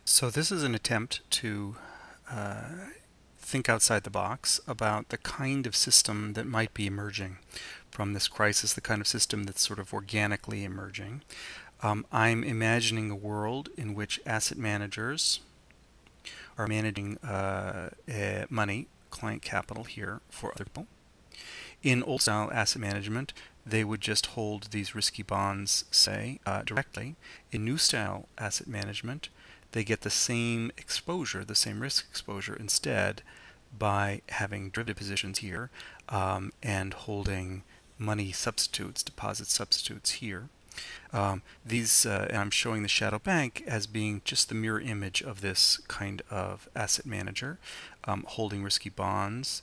So this is an attempt to think outside the box about the kind of system that might be emerging from this crisis, the kind of system that's sort of organically emerging. I'm imagining a world in which asset managers are managing money, client capital here for other people. In old style asset management, they would just hold these risky bonds, say, directly. In new style asset management, they get the same exposure, the same risk exposure instead by having derivative positions here and holding money substitutes, deposit substitutes here. And I'm showing the shadow bank as being just the mirror image of this kind of asset manager, holding risky bonds,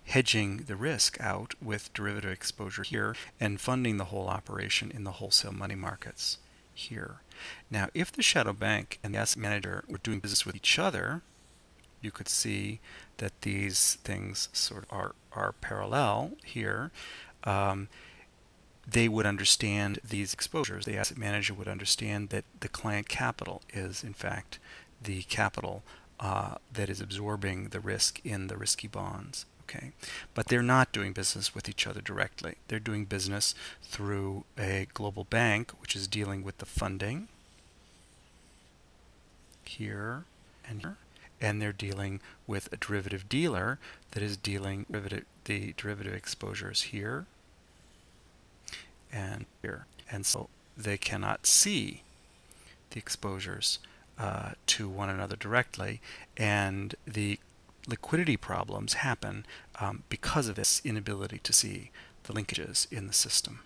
hedging the risk out with derivative exposure here, and funding the whole operation in the wholesale money markets here. Now, if the shadow bank and the asset manager were doing business with each other, you could see that these things sort of are parallel here. Um, they would understand these exposures. The asset manager would understand that the client capital is, in fact, the capital that is absorbing the risk in the risky bonds. Okay, but they're not doing business with each other directly. They're doing business through a global bank, which is dealing with the funding here and here, and they're dealing with a derivative dealer that is dealing with the derivative exposures here and here. And so they cannot see the exposures to one another directly, and the liquidity problems happen because of this inability to see the linkages in the system.